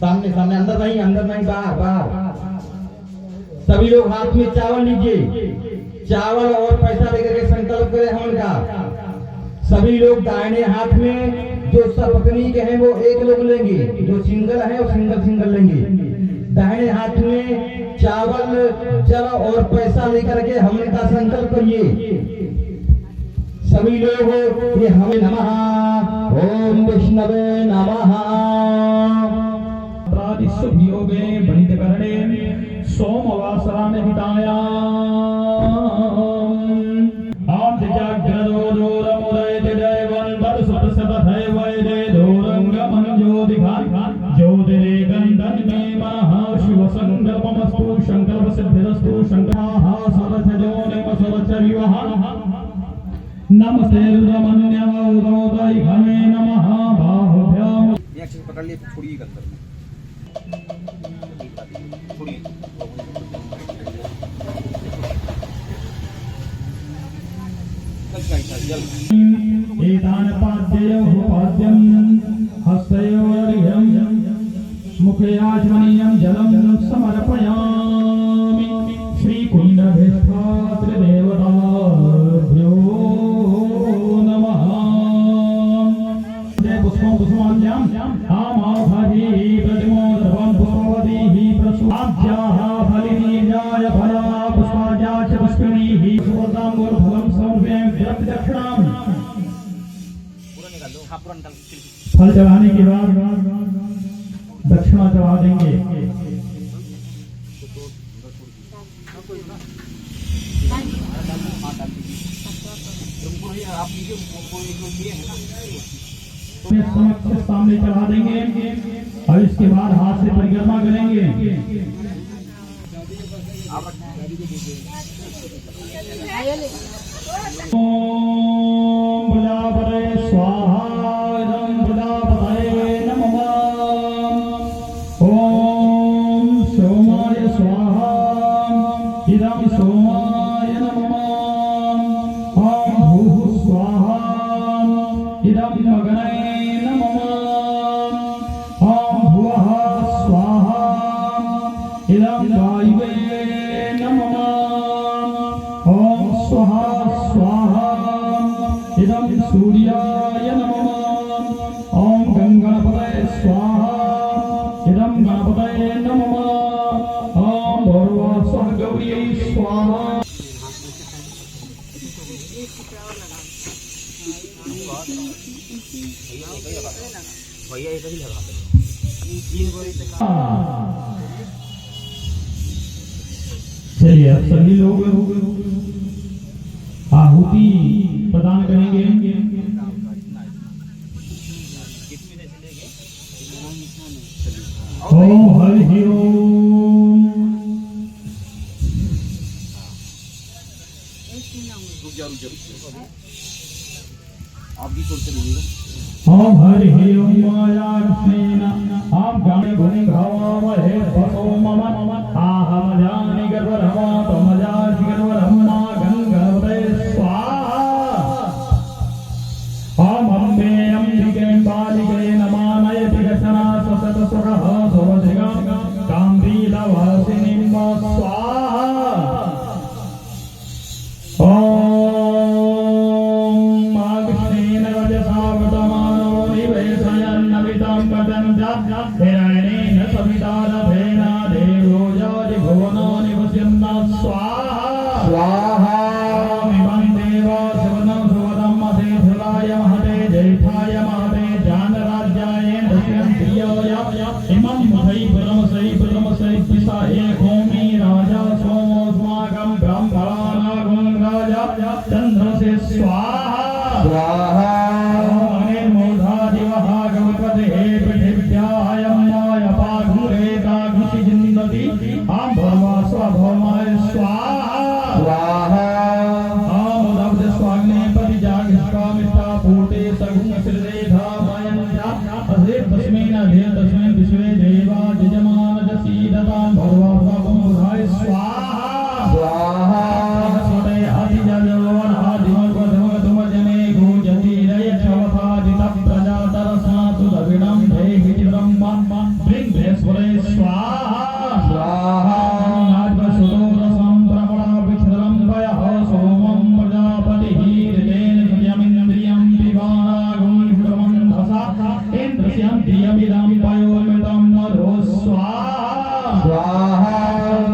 सामने सामने, अंदर नहीं, बाहर बाहर। सभी लोग हाथ में चावल लीजिए, चावल और पैसा लेकर के संकल्प करें हवन का। सभी लोग दाहिने हाथ में जो सपत्नी के हैं वो एक लोग लेंगे, जो सिंगल है वो सिंगल लेंगे। दाहिने हाथ में चावल, जल और पैसा लेकर के हवन का संकल्प करिए। सभी लोग ये हमें नमः ओम विष्णवे नमः प्रादिशुभयोगे बलितकरणे सोमवासरान हिताया आम जाग्रतो दूरमुदयते दैवं तत्सतसतथै वैदे दूरंगमन ज्योतिघान ज्योतिरेकन्दन मे मनः शिव संकल्पमस्तु संकल्पसिद्धिरस्तु शंकराः सरथजोनिमसरथविवः नमस्ते रुद्रमन्यवोदय घने नमः बाहुभ्याम। ये अच्छे से पकड़ लिए, छोड़िए अंदर में, छोड़िए। एतान पाद्ययोः पाद्यं हस्तयोर्घ्यं मुखे आचमनीयं जलं समर्पयामि। श्रीकुण्डभिस्था त्रिदेवताभ्यो नमः। पुष्पं पुष्पाञ्जलिं आमाभाजी प्रतिमोदर्पं पुष्पवतीः प्रसूभाभ्याः फलिनीजाय फला पुष्पाजा च पुष्पिणीः सुवर्णां गुरुफलं समर्पयामि। दक्षिणां फल चढ़ाने के बाद दक्षिणा चढ़ा देंगे। सामने चढ़ा देंगे और इसके बाद हाथ से परिक्रमा करेंगे। ओम प्रजापतये स्वाहा इदं प्रजापतये नमः। ओम सोमाय स्वाहा इदं सोमाय नमः। ओम भूः स्वाहा इदं अग्नये नमः। ओम भुवः स्वाहा इदं वायवे नमः। ओम स्वाहा स्वाहा इदं सूर्याय नमः। ओम गंगापतये स्वाहा इदं गणपतये नमः। ओम भैरवाय स्वाहा गौर्यै स्वाहा। भैया एक ही लगा चलिए, अब सभी लोग आहुति प्रदान करेंगे। ओम हरि ओम। आप भी सोचते रहिएगा। ओम हरि ओम माया कृष्णेन आप गाने गुणे भावामहे भसो मम आहम जानि गर्वरहमा तमजाति गर्वरहमा गंगवते स्वाहा। ओम अम्बे अंबिके बालिके नमामयति गचना सतत सुरः सवधिगं काम्रीलवासिनी स्वाहा। ओम आकृष्णेन वजसावतमानो निवेशयन्नवितं पतञ्च हिरण्येन सवितारभेन देवो याति भुवनानि पश्यन्ना स्वाहा स्वाहा। इमं देवा शिवनं सुवदं मसेधुलाय महते जैठाय महते जानराज्याय दस्यन्त्रियाय इमं मुखै पिसाये होमी राजा सोमोऽस्माकं ब्रह्मणानागुं राजा चन्द्रसे स्वाहा स्वाहा। अग्निनां पयोमिदं मधु स्वाहा स्वाहा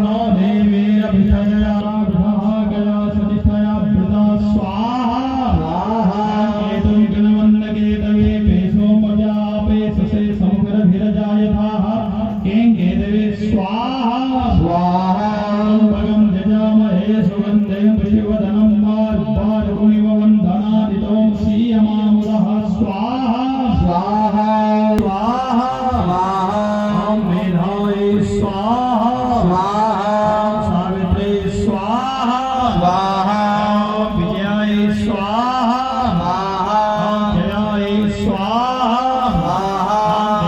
नो देवीरभिषया गया सतिष्ठया वृता स्वाहा स्वाहा केतुं गणवन्नकेतवे पेशो मजापे ससे समुद्रभिरजायथाः केङ्केतवे स्वाहा स्वाहा भगं जजामहे सुगन्धं शिवधनं मार्पारुणिव वन्दनादितो श्रीयमामुदः स्वाहा स्वाहा स्वाहा स्वाहा मेधाय स्वाहा स्वाहा सावित्रे स्वाहा स्वाहा विजयाय स्वाहा स्वाहा जयाय स्वाहा स्वाहा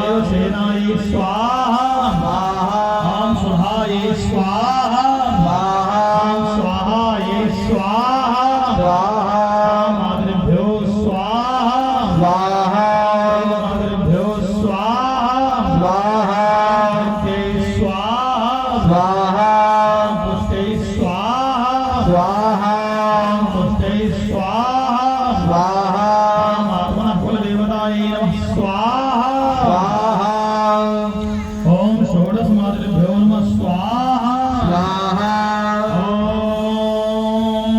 देवसेनाय स्वाहा सुधाय स्वाहा स्वाहाय स्वाहा मातृभ्यो स्वाहा मातृभ्यो स्वाहा ते स्वाहा पुष्टे स्वाहा पुष्टे स्वाहा आत्मनः कुलदेवतायै नमः स्वाहा ओम षोडश मातृभ्यो नमः स्वाहा ओम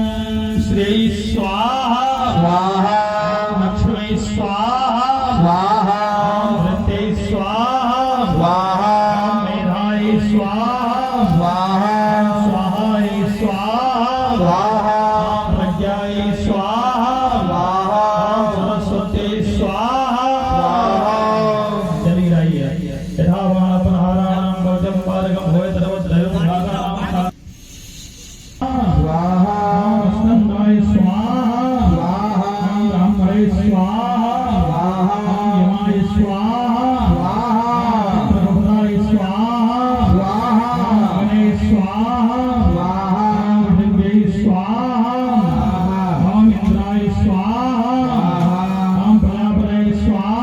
श्री स्वाहा लक्ष्मी स्वाहा धृत्यै स्वाहा मेधाय स्वाहा स्वाहाय स्वाहा प्रज्ञाय स्वाहा सरस्वती स्वाहा चली रही है यथा बाणपनहाराणां भवजं पारगं भवे तदवद्भयं भागानां स्कन्दाय स्वाहा ब्राह्मणे स्वाहा यमाय स्वाहा प्रभुताय स्वाहा गणे स्वाहा पृथिव्यै स्वाहा इंद्राय स्वाहा प्रजापतये स्वाहा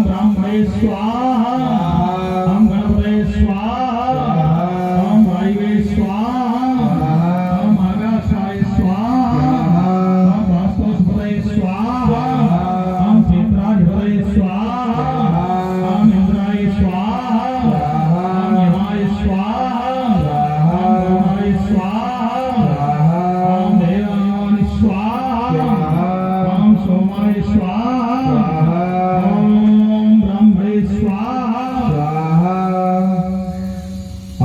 ब्राह्मणे स्वाहा गणपतये स्वाहा वायवे स्वाहा आकाशाय स्वाहा वास्तुस्पतये स्वाहा क्षेत्राधिपतये स्वाहा इंद्राय स्वाहा यमाय स्वाहा वरुणाय स्वाहा देवाय स्वाहा सोमाय स्वाहा ओम ब्रह्मणे स्वाहा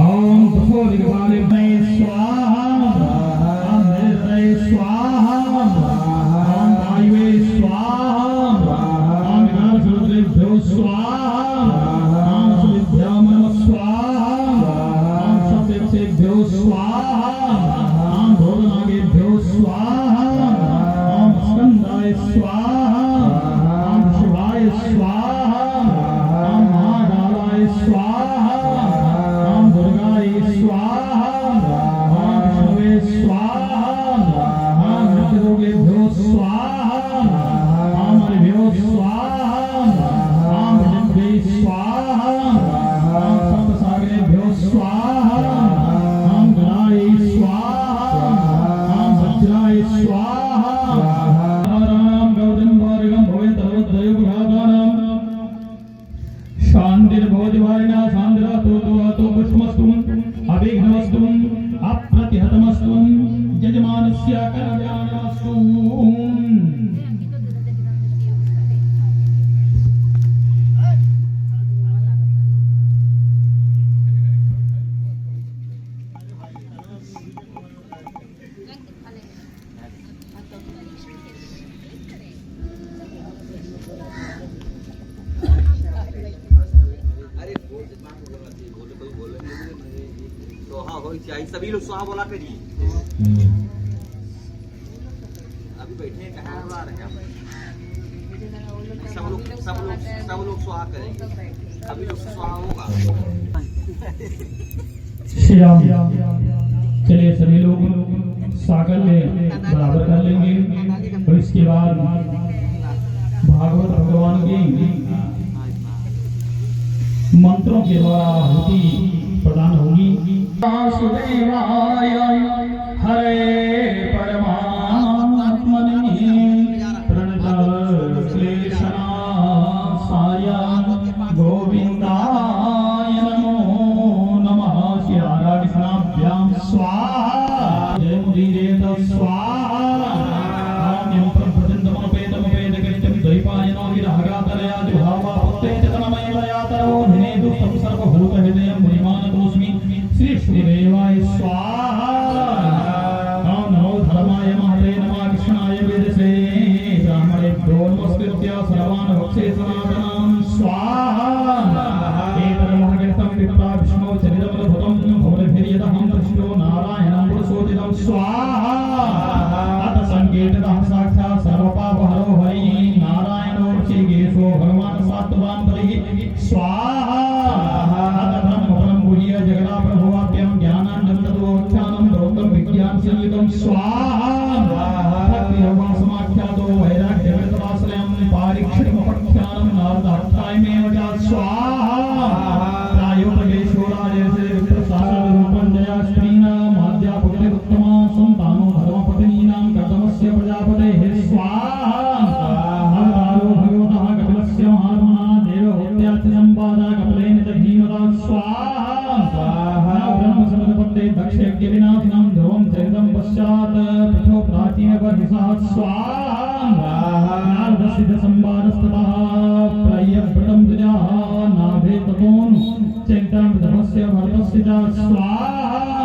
ओम भूरिवालिने स्वाहा नेत्रे स्वाहा ओम वायुवे स्वाहा ओम विनाशरुद्रेभ्यो स्वाहा ओम सुविद्यां नमः स्वाहा ओम सप्तर्षिभ्यो स्वाहा ओम भोगनागेभ्यो स्वाहा ओम स्कन्दाय स्वाहा ओम शिवाय स्वाहा ओम महाकालाय स्वाहा ओम दुर्गाय स्वाहा ओम विष्णुवे स्वाहा ओम मृत्युरोगेभ्यो स्वाहा ओम हरिभ्यो स्वाहा ओम भजन्भ्ये स्वाहा ओम सप्तसागरेभ्यो स्वाहा ओम गणाय स्वाहा ओम वज्राय स्वाहा राम गौतम भार्गवं भवे तदवद्भयो भागानां शान्तिर्भवतिवारिणा शान्तिरातो पुष्पमस्तु अविघ्नमस्तु अप्रतिहतमस्तु यजमानस्य कल्याणमस्तु सभी लोग सुहा बोला करिए अभी बैठे हैं कहाँ आ रहे हैं सब लोग सुहा करेंगे अभी लोग सुहा होगा श्री राम चलिए सभी लोग सागर में बराबर कर लेंगे और इसके बाद भागवत भगवान की मंत्रों के द्वारा आहुति प्रदान होगी। वासुदेवाय हरे परमात्मने प्रणत क्लेशनाशाय स्वाहा ओम नमो धर्माय महते नमः कृष्णाय वेदसे ब्राह्मणेभ्यो नमस्कृत्य सर्वान् भक्षे सनातनं स्वाहा एतन्महकीर्तं विप्रा विष्णो चरितमद्भुतं भवद्भिर्यदहं दृष्टो नारायणं पुरुषोत्तमं स्वाहा अथ संकेततः साक्षात् सर्वपापहरो हरिः नारायणो ऋषिकेशो भगवान् सात्वतां परिः स्वाहा अथ ब्रह्मपरं गुह्य जगदा प्रभुवाप्यं ज्ञानाञ्जनं तत्त्वोख्यानं प्रोक्तं विज्ञानसंयुतं स्वाहा भक्तियोगसमाख्यातो वैराग्यवृतवासलयं पारीक्षणमपख्यानं नारदाख्यायमेव च स्वाहा प्रायोपदेशोराजसे विप्रशासनरूपं जया स्त्रीणामाद्यापतिरुत्तमा सन्तानो धर्मपत्नीनां कर्तमस्य प्रजापतेः स्वाहा अवतारो भगवतः कपिलस्य महात्मना देवहत्यार्थसम्पादा कपिलेन च धीमता स्वाहा ब्रह्मसमदपत्ते दक्षयज्ञविनाशिनं ध्रुवं चरितं पश्चात् पृथो प्राचीनवर्षिसः स्वाहा नारदसिद्धसंवादस्ततः प्रयव्रतं तुजाः नाभे ततोनु चैत्रं तपस्य भरतस्य च स्वाहा